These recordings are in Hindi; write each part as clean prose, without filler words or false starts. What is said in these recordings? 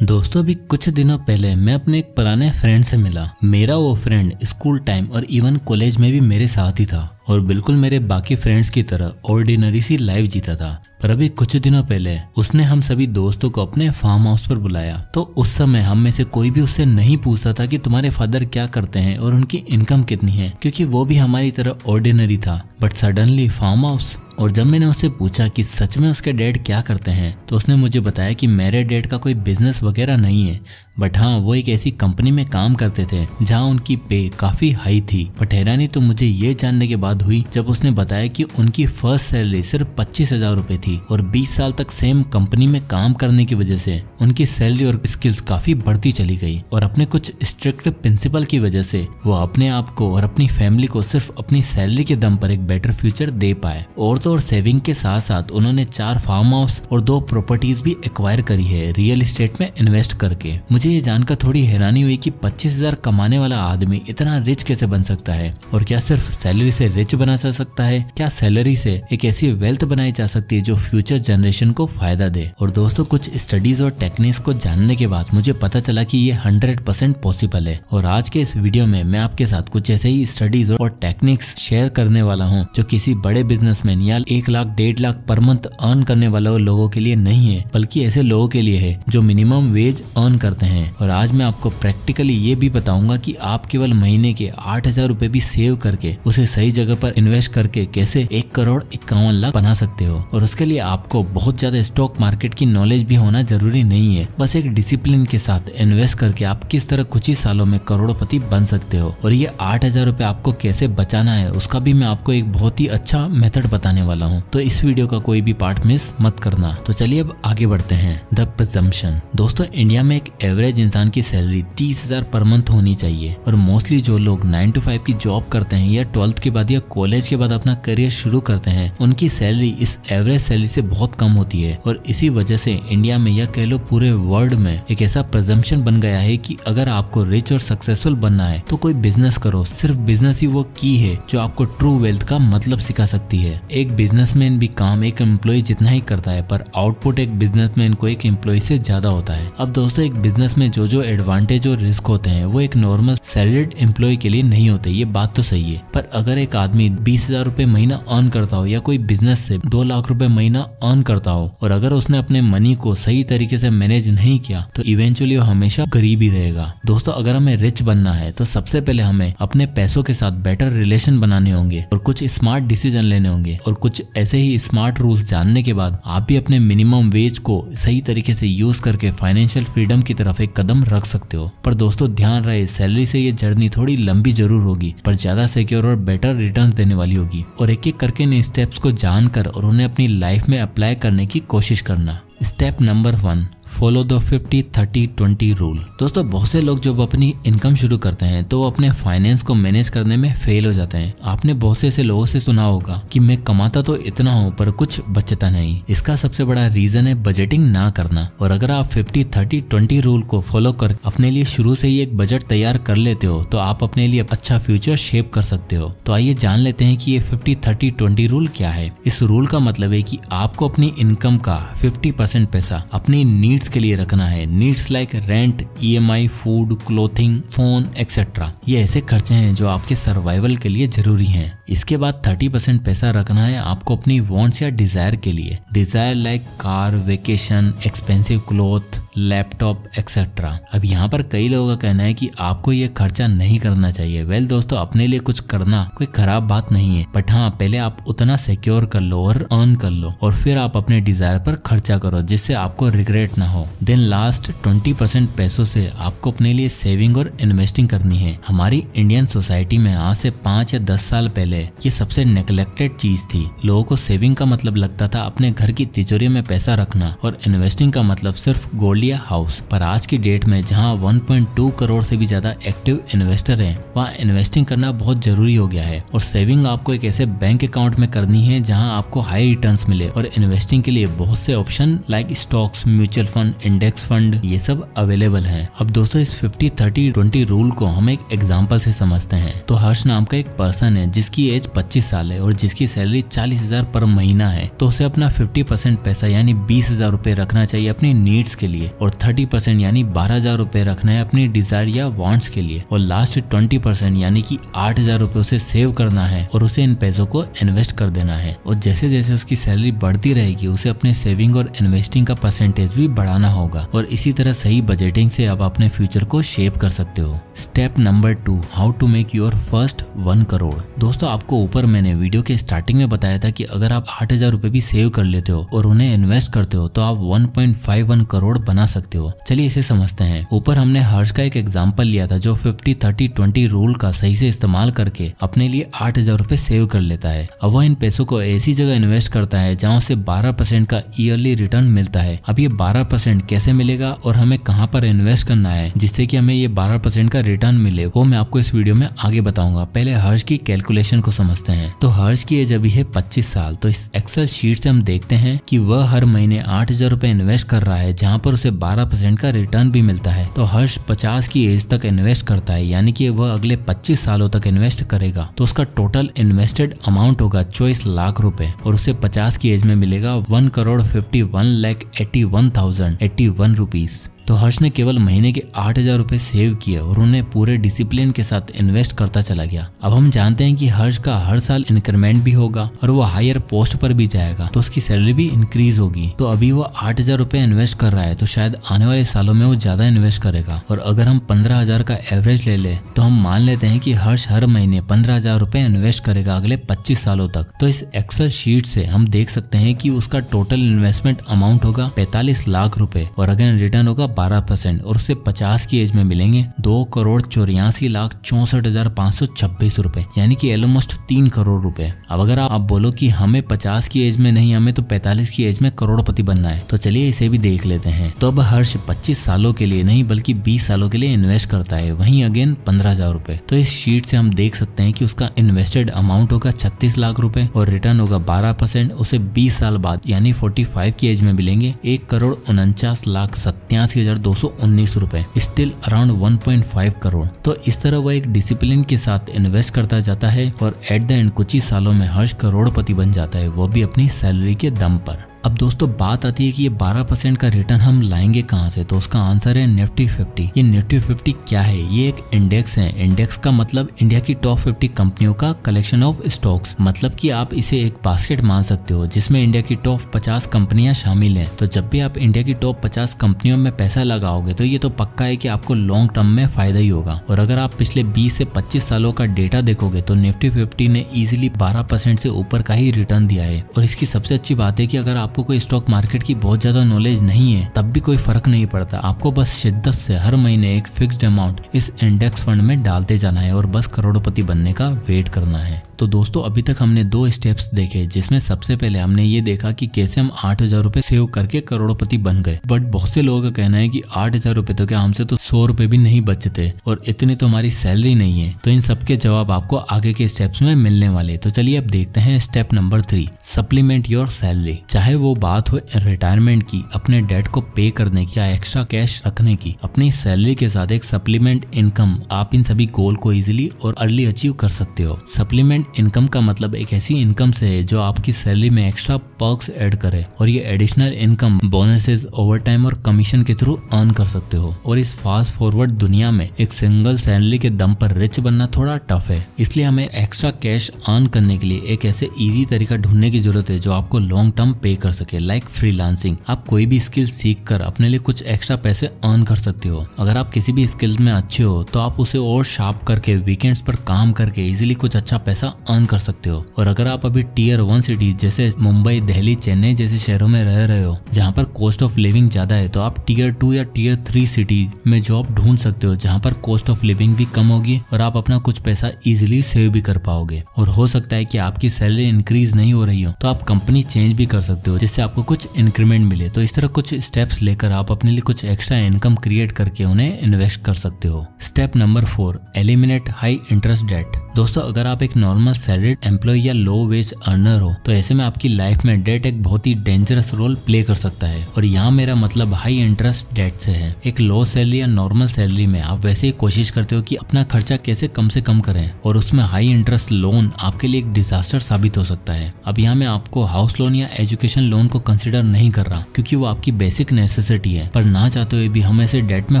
दोस्तों अभी कुछ दिनों पहले मैं अपने एक पुराने फ्रेंड से मिला। मेरा वो फ्रेंड स्कूल टाइम और इवन कॉलेज में भी मेरे साथ ही था और बिल्कुल मेरे बाकी फ्रेंड्स की तरह ऑर्डिनरी सी लाइफ जीता था। पर अभी कुछ दिनों पहले उसने हम सभी दोस्तों को अपने फार्म हाउस पर बुलाया। तो उस समय हम में से कोई भी उससे नहीं पूछता था कि तुम्हारे फादर क्या करते हैं और उनकी इनकम कितनी है, क्योंकि वो भी हमारी तरह ऑर्डिनरी था। But suddenly farm house. और जब मैंने उससे पूछा कि सच में उसके डैड क्या करते हैं, तो उसने मुझे बताया कि मेरे डैड का कोई बिजनेस वगैरह नहीं है, बट हाँ वो एक ऐसी कंपनी में काम करते थे जहाँ उनकी पे काफी हाई थी। बट हैरानी तो मुझे ये जानने के बाद हुई जब उसने बताया कि उनकी फर्स्ट सैलरी सिर्फ 25,000 रुपए थी और 20 साल तक सेम कंपनी में काम करने की वजह से उनकी सैलरी और स्किल्स काफी बढ़ती चली गई। और अपने कुछ स्ट्रिक्ट प्रिंसिपल की वजह से वो अपने आप को और अपनी फैमिली को सिर्फ अपनी सैलरी के दम पर एक बेटर फ्यूचर दे पाए। और सेविंग के साथ साथ उन्होंने 4 फार्म हाउस और 2 प्रॉपर्टीज भी एक्वायर करी है रियल एस्टेट में इन्वेस्ट करके। मुझे ये जानकर थोड़ी हैरानी हुई कि 25,000 कमाने वाला आदमी इतना रिच कैसे बन सकता है। और क्या सिर्फ सैलरी से रिच बना जा सकता है? क्या सैलरी से एक ऐसी वेल्थ बनाई जा सकती है जो फ्यूचर जनरेशन को फायदा दे? और दोस्तों कुछ स्टडीज और टेक्निक्स को जानने के बाद मुझे पता चला कि ये 100% पॉसिबल है। और आज के इस वीडियो में मैं आपके साथ कुछ ऐसे ही स्टडीज और टेक्निक्स शेयर करने वाला हूँ जो किसी बड़े बिजनेसमैन या 1 lakh 1.5 lakh per month earn करने वाले लोगों के लिए नहीं है, बल्कि ऐसे लोगों के लिए है जो मिनिमम वेज अर्न करते हैं। और आज मैं आपको प्रैक्टिकली ये भी बताऊंगा कि आप केवल महीने के 8,000 रुपए भी सेव करके उसे सही जगह पर इन्वेस्ट करके कैसे 1,51,00,000 बना सकते हो। और उसके लिए आपको बहुत ज्यादा स्टॉक मार्केट की नॉलेज भी होना जरूरी नहीं है, बस एक डिसिप्लिन के साथ इन्वेस्ट करके आप किस तरह कुछ ही सालों में करोड़पति बन सकते हो। और ये 8,000 रुपए आपको कैसे बचाना है उसका भी मैं आपको एक बहुत ही अच्छा मेथड बताने वाला हूँ। तो इस वीडियो का कोई भी पार्ट मिस मत करना। तो चलिए अब आगे बढ़ते हैं। The presumption. दोस्तों इंडिया में एक एवरेज इंसान की सैलरी 30,000 पर मंथ होनी चाहिए। और मोस्टली जो लोग 9 to 5 की जॉब करते हैं या 12th के बाद या कॉलेज के बाद अपना करियर शुरू करते हैं, उनकी सैलरी इस एवरेज सैलरी से बहुत कम होती है। और इसी वजह से इंडिया में या कह लो पूरे वर्ल्ड में एक ऐसा प्रिजम्पशन बन गया है कि अगर आपको रिच और सक्सेसफुल बनना है तो कोई बिजनेस करो। सिर्फ बिजनेस ही वो की है जो आपको ट्रू वेल्थ का मतलब सिखा सकती है। एक बिजनेसमैन भी काम एक एम्प्लॉय जितना ही करता है, पर आउटपुट एक बिजनेसमैन को एक एम्प्लॉय से ज्यादा होता है। अब दोस्तों एक बिजनेस में जो एडवांटेज और रिस्क होते हैं वो एक नॉर्मल सैलरीड एम्प्लॉय के लिए नहीं होते, ये बात तो सही है। पर अगर एक आदमी 20,000 रुपए महीना अर्न करता हो या कोई बिजनेस से 2 लाख रुपए महीना अर्न करता हो और अगर उसने अपने मनी को सही तरीके से मैनेज नहीं किया तो इवेंचुअली वो हमेशा गरीब ही रहेगा। दोस्तों अगर हमें रिच बनना है तो सबसे पहले हमें अपने पैसों के साथ बेटर रिलेशन बनाने होंगे और कुछ स्मार्ट डिसीजन लेने होंगे। और कुछ ऐसे ही स्मार्ट रूल्स जानने के बाद आप भी अपने मिनिमम वेज को सही तरीके से यूज करके फाइनेंशियल फ्रीडम की तरफ एक कदम रख सकते हो। पर दोस्तों ध्यान रहे, सैलरी से ये जर्नी थोड़ी लंबी जरूर होगी पर ज्यादा सिक्योर और बेटर रिटर्न्स देने वाली होगी। और एक एक करके इन स्टेप्स को जानकर और उन्हें अपनी लाइफ में अप्लाई करने की कोशिश करना। Step number 1, follow the 50-30-20 rule. दोस्तों बहुत से लोग जब अपनी इनकम शुरू करते हैं तो वो अपने फाइनेंस को मैनेज करने में फेल हो जाते हैं। आपने बहुत से ऐसे लोगों से सुना होगा कि मैं कमाता तो इतना हूँ पर कुछ बचता नहीं। इसका सबसे बड़ा रीजन है बजटिंग ना करना। और अगर आप 50-30-20 रूल को फॉलो कर अपने लिए शुरू से ही एक बजट तैयार कर लेते हो तो आप अपने लिए अच्छा फ्यूचर शेप कर सकते हो। तो आइए जान लेते हैं कि ये 50-30-20 रूल क्या है। इस रूल का मतलब है कि आपको अपनी इनकम का 50% पैसा अपनी नीड्स के लिए रखना है। Needs like rent, EMI, food, clothing, phone etcetera. ये ऐसे खर्चे हैं जो आपके सर्वाइवल के लिए जरूरी हैं। इसके बाद 30% पैसा रखना है आपको अपनी वांट्स या डिजायर के लिए। Desire like car, vacation, expensive cloth, laptop etcetera. अब यहाँ पर कई लोगों का कहना है कि आपको ये खर्चा नहीं करना चाहिए। वेल दोस्तों अपने लिए कुछ करना कोई खराब बात नहीं है, बट हाँ पहले आप उतना सिक्योर कर लो और अर्न कर लो और फिर आप अपने डिजायर पर खर्चा करो जिससे आपको रिग्रेट ना हो। देन लास्ट 20% पैसों से आपको अपने लिए सेविंग और इन्वेस्टिंग करनी है। हमारी इंडियन सोसाइटी में आज से 5 या 10 साल पहले ये सबसे नेग्लेक्टेड चीज थी। लोगों को सेविंग का मतलब लगता था अपने घर की तिजोरी में पैसा रखना और इन्वेस्टिंग का मतलब सिर्फ गोल्ड या हाउस। पर आज की डेट में जहां 1.2 करोड़ से भी ज्यादा एक्टिव इन्वेस्टर हैं, वहाँ इन्वेस्टिंग करना बहुत जरूरी हो गया है। और सेविंग आपको एक ऐसे बैंक अकाउंट में करनी है जहां आपको हाई रिटर्न्स मिले। और इन्वेस्टिंग के लिए बहुत से option like stocks, mutual fund, index fund ये सब अवेलेबल हैं। अब दोस्तों इस 50-30-20 रूल को हम एक एग्जांपल से समझते हैं। तो हर्ष नाम का एक पर्सन है जिसकी एज 25 साल है और जिसकी सैलरी 40,000 पर महीना है। तो उसे अपना 50% पैसा यानी 20,000 रुपए रखना चाहिए अपनी नीड्स के लिए। और 30% यानी 12,000 रुपए रखना है अपनी डिजायर या वांट्स के लिए, और लास्ट 20% यानी कि 8,000 रुपए उसे सेव करना है और उसे इन पैसों को इन्वेस्ट कर देना है। और जैसे जैसे उसकी सैलरी बढ़ती रहेगी उसे अपने सेविंग और इन्वेस्टिंग का परसेंटेज भी बढ़ाना होगा, और इसी तरह सही बजटिंग से आप अपने फ्यूचर को शेप कर सकते हो। Step number 2, how to make your first 1 crore. दोस्तों आपको ऊपर मैंने वीडियो के स्टार्टिंग में बताया था कि अगर आप 8,000 रुपए भी सेव कर लेते हो और उन्हें इन्वेस्ट करते हो तो आप 1.51 करोड़ बना सकते हो। चलिए इसे समझते हैं। ऊपर हमने हर्ष का एक एग्जांपल लिया था जो 50-30-20 रूल का सही से इस्तेमाल करके अपने लिए 8,000 रुपए सेव कर लेता है। अब वह इन पैसों को ऐसी जगह इन्वेस्ट करता है जहाँ उसे 12% का ईयरली रिटर्न मिलता है। अब ये 12% कैसे मिलेगा और हमें कहाँ पर इन्वेस्ट करना है जिससे कि हमें ये 12% का रिटर्न मिले, वो मैं आपको इस वीडियो में आगे बताऊंगा। पहले हर्ष की कैलकुलेशन को समझते हैं। तो हर्ष की एज अभी है 25 साल। तो इस एक्सेल शीट से हम देखते हैं कि वह हर महीने 8,000 रुपए इन्वेस्ट कर रहा है जहाँ पर उसे 12% का रिटर्न भी मिलता है। तो हर्ष 50 की एज तक इन्वेस्ट करता है, यानी कि वह अगले 25 सालों तक इन्वेस्ट करेगा। तो उसका टोटल इन्वेस्टेड अमाउंट होगा 24 लाख रुपए, और उसे 50 की एज में मिलेगा 1,51,81,081 रुपीज। तो हर्ष ने केवल महीने के 8,000 रुपए सेव किए और उन्हें पूरे डिसिप्लिन के साथ इन्वेस्ट करता चला गया। अब हम जानते हैं कि हर्ष का हर साल इंक्रीमेंट भी होगा और वो हायर पोस्ट पर भी जाएगा, तो उसकी सैलरी भी इंक्रीज होगी। तो अभी वो 8,000 रुपए इन्वेस्ट कर रहा है, तो शायद आने वाले सालों में वो ज्यादा इन्वेस्ट करेगा। और अगर हम 15,000 का एवरेज ले ले तो हम मान लेते हैं कि हर्ष हर महीने 15,000 रुपए इन्वेस्ट करेगा अगले 25 सालों तक। तो इस एक्सेल शीट से हम देख सकते हैं कि उसका टोटल इन्वेस्टमेंट अमाउंट होगा 45 लाख रुपए, और अगेन रिटर्न होगा 12%, और उससे 50 की एज में मिलेंगे 2,84,64,526 रुपए, यानी कि ऑलमोस्ट 3 करोड़ रुपए। अब अगर आप बोलो कि हमें 50 की एज में नहीं, हमें तो 45 की एज में करोड़पति बनना है, तो चलिए इसे भी देख लेते हैं। तो अब हर्ष 25 सालों के लिए नहीं बल्कि 20 सालों के लिए इन्वेस्ट करता है, वहीं अगेन 15,000 रुपए। तो इस शीट से हम देख सकते हैं कि उसका इन्वेस्टेड अमाउंट होगा 36 लाख रुपए और रिटर्न होगा 12%। उसे 20 साल बाद यानी 45 की एज में मिलेंगे 1,49,87,219 रुपए, स्टिल अराउंड 1.5 करोड़। तो इस तरह वह एक डिसिप्लिन के साथ इन्वेस्ट करता जाता है और एट द एंड कुछ ही सालों में हर्ष करोड़पति बन जाता है, वो भी अपनी सैलरी के दम पर। अब दोस्तों बात आती है कि ये 12% का रिटर्न हम लाएंगे कहाँ से, तो उसका आंसर है निफ्टी 50। ये निफ्टी 50 क्या है? ये एक इंडेक्स है। इंडेक्स का मतलब इंडिया की टॉप 50 कंपनियों का कलेक्शन ऑफ स्टॉक्स, मतलब कि आप इसे एक बास्केट मान सकते हो जिसमें इंडिया की टॉप 50 कंपनियां शामिल हैं। तो जब भी आप इंडिया की टॉप 50 कंपनियों में पैसा लगाओगे तो ये तो पक्का है कि आपको लॉन्ग टर्म में फायदा ही होगा। और अगर आप पिछले 20 से 25 सालों का डेटा देखोगे तो निफ्टी 50 ने इजिली 12% से ऊपर का ही रिटर्न दिया है। और इसकी सबसे अच्छी बात है कि अगर आपको कोई स्टॉक मार्केट की बहुत ज्यादा नॉलेज नहीं है तब भी कोई फर्क नहीं पड़ता, आपको बस शिद्दत से हर महीने एक फिक्स्ड अमाउंट इस इंडेक्स फंड में डालते जाना है और बस करोड़पति बनने का वेट करना है। तो दोस्तों अभी तक हमने 2 स्टेप्स देखे, जिसमें सबसे पहले हमने ये देखा कि कैसे हम 8,000 रुपए सेव करके करोड़पति बन गए। बट बहुत से लोगों का कहना है कि 8,000 रुपए तो क्या, हमसे तो 100 रुपए भी नहीं बचते और इतनी तो हमारी सैलरी नहीं है। तो इन सबके जवाब आपको आगे के स्टेप्स में मिलने वाले। तो चलिए अब देखते हैं step number 3, supplement your salary. चाहे वो बात हो रिटायरमेंट की, अपने डेट को पे करने की या एक्स्ट्रा कैश रखने की, अपनी सैलरी के साथ एक सप्लीमेंट इनकम, आप इन सभी गोल को इजीली और अर्ली अचीव कर सकते हो। सप्लीमेंट इनकम का मतलब एक ऐसी इनकम से है जो आपकी सैलरी में एक्स्ट्रा पर्क्स ऐड करे, और ये एडिशनल इनकम बोनसेस, ओवरटाइम और कमीशन के थ्रू अर्न कर सकते हो। और इस फास्ट फॉरवर्ड दुनिया में एक सिंगल सैलरी के दम पर रिच बनना थोड़ा टफ है, इसलिए हमें एक्स्ट्रा कैश अर्न करने के लिए एक ऐसे इजी तरीका ढूंढने की जरूरत है जो आपको लॉन्ग टर्म पे कर सके, लाइक फ्रीलांसिंग। आप कोई भी स्किल सीख कर अपने लिए कुछ एक्स्ट्रा पैसे अर्न कर सकते हो। अगर आप किसी भी स्किल में अच्छे हो तो आप उसे और शार्प करके वीकेंड्स पर काम करके इजीली कुछ अच्छा पैसा अर्न कर सकते हो। और अगर आप अभी टियर 1 सिटी जैसे मुंबई, दिल्ली, चेन्नई जैसे शहरों में रह रहे हो जहाँ पर कॉस्ट ऑफ लिविंग ज्यादा है, तो आप टियर 2 या टियर 3 सिटी में जॉब ढूंढ सकते हो जहाँ पर कॉस्ट ऑफ लिविंग भी कम होगी और आप अपना कुछ पैसा इजीली सेव भी कर पाओगे। और हो सकता है कि आपकी सैलरी इंक्रीज नहीं हो रही हो तो आप कंपनी चेंज भी कर सकते हो जिससे आपको कुछ इंक्रीमेंट मिले। तो इस तरह कुछ स्टेप्स लेकर आप अपने लिए कुछ एक्स्ट्रा इनकम क्रिएट करके उन्हें इन्वेस्ट कर सकते हो। Step number 4, eliminate high interest debt. दोस्तों अगर आप एक नॉर्मल नॉर्मल सैलरीड एम्प्लॉय या लो वेज अर्नर हो, तो ऐसे में आपकी लाइफ में डेट एक बहुत ही डेंजरस रोल प्ले कर सकता है। और यहाँ मेरा मतलब हाई इंटरेस्ट डेट से है। एक लो सैलरी या नॉर्मल सैलरी में आप वैसे ही कोशिश करते हो कि अपना खर्चा कैसे कम से कम करें, और उसमें हाई इंटरेस्ट लोन आपके लिए एक डिजास्टर साबित हो सकता है। अब यहाँ मैं आपको हाउस लोन या एजुकेशन लोन को कंसिडर नहीं कर रहा, क्योंकि वो आपकी बेसिक नेसेसिटी है, पर ना चाहते हुए भी हम ऐसे डेट में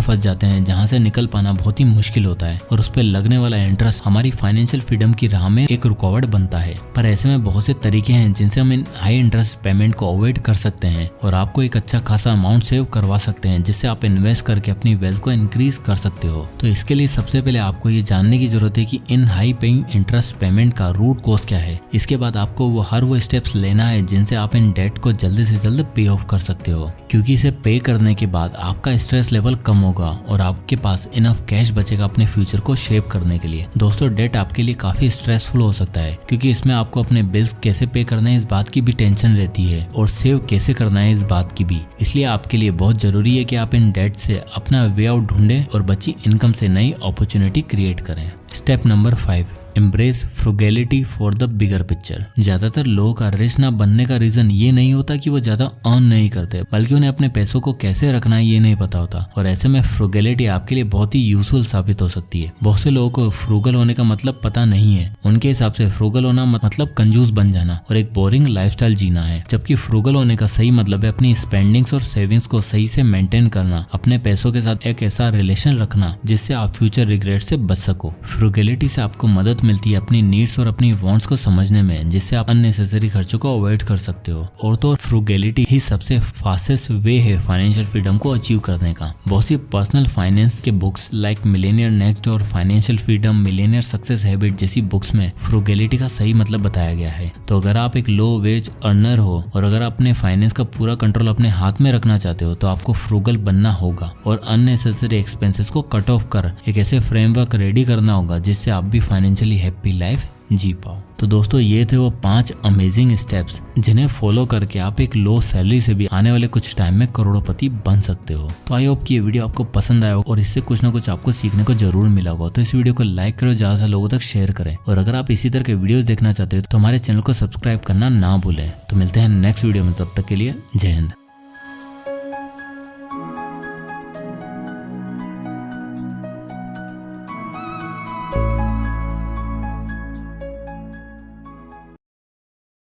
फंस जाते हैं जहाँ से निकल पाना बहुत ही मुश्किल होता है, और उस पर लगने वाला इंटरेस्ट हमारी फाइनेंशियल फ्रीडम की राह में एक रुकावट बनता है। पर ऐसे में बहुत से तरीके हैं जिनसे हम इन हाई इंटरेस्ट पेमेंट को अवॉइड कर सकते हैं और आपको एक अच्छा खासा अमाउंट सेव करवा सकते हैं, जिससे आप इन्वेस्ट करके अपनी वेल्थ को इंक्रीज कर सकते हो। तो इसके लिए सबसे पहले आपको ये जानने की जरूरत है कि इन हाई पेइंग इंटरेस्ट पेमेंट का रूट कॉज क्या है। इसके बाद आपको वो स्टेप्स लेना है जिनसे आप इन डेट को जल्दी से जल्द पे ऑफ कर सकते हो, क्योंकि इसे पे करने के बाद आपका स्ट्रेस लेवल कम होगा और आपके पास इनफ कैश बचेगा अपने फ्यूचर को शेप करने के लिए। दोस्तों, डेट आपके लिए काफी स्ट्रेसफुल हो सकता है, क्योंकि इसमें आपको अपने बिल्स कैसे पे करना है इस बात की भी टेंशन रहती है, और सेव कैसे करना है इस बात की भी। इसलिए आपके लिए बहुत जरूरी है कि आप इन डेट से अपना वे आउट ढूंढें और बची इनकम से नई अपॉर्चुनिटी क्रिएट करें। Step number 5, embrace frugality for the bigger picture. ज्यादातर लोगों का रिच ना बनने का रीजन ये नहीं होता कि वो ज्यादा अर्न नहीं करते, बल्कि उन्हें अपने पैसों को कैसे रखना है ये नहीं पता होता, और ऐसे में फ्रुगैलिटी आपके लिए बहुत ही यूजफुल साबित हो सकती है। बहुत से लोगों को फ्रूगल होने का मतलब पता नहीं है। उनके हिसाब से फ्रूगल होना मतलब कंजूस बन जाना और एक बोरिंग लाइफस्टाइल जीना है, जबकि फ्रूगल होने का सही मतलब है अपनी स्पेंडिंग्स और सेविंग्स को सही से मेंटेन करना, अपने पैसों के साथ एक ऐसा रिलेशन रखना जिससे आप फ्यूचर रिग्रेट से बच सको। फ्रुगैलिटी से आपको मदद मिलती है अपनी नीड्स और अपनी वांट्स को समझने में, जिससे आप अननेसेसरी खर्चों को अवॉइड कर सकते हो। और तो फ्रुगैलिटी ही सबसे फास्टेस्ट वे है फाइनेंशियल फ्रीडम को अचीव करने का। बहुत सी पर्सनल फाइनेंस के बुक्स लाइक मिलेनियर नेक्स्ट और financial freedom, Millionaire success habit जैसी बुक्स में फ्रुगैलिटी का सही मतलब बताया गया है। तो अगर आप एक लो वेज अर्नर हो और अगर अपने फाइनेंस का पूरा कंट्रोल अपने हाथ में रखना चाहते हो, तो आपको फ्रुगल बनना होगा और अननेसेसरी एक्सपेंसेस को कट ऑफ कर एक ऐसे फ्रेमवर्क रेडी करना होगा जिससे आप भी फाइनेंशियली हैप्पी लाइफ जी पाओ। तो दोस्तों, ये थे वो 5 अमेजिंग स्टेप्स जिन्हें फॉलो करके आप एक लो सैलरी से भी आने वाले कुछ टाइम में करोड़पति बन सकते हो। तो आई होप कि ये वीडियो आपको पसंद आया होगा और इससे कुछ ना कुछ आपको सीखने को जरूर मिला होगा। तो इस वीडियो को लाइक करो, ज्यादा से लोगों तक शेयर करें, और अगर आप इसी तरह के वीडियोस देखना चाहते हो तो हमारे चैनल को सब्सक्राइब करना ना भूलें। तो मिलते हैं नेक्स्ट वीडियो में, तब तक के लिए जय हिंद।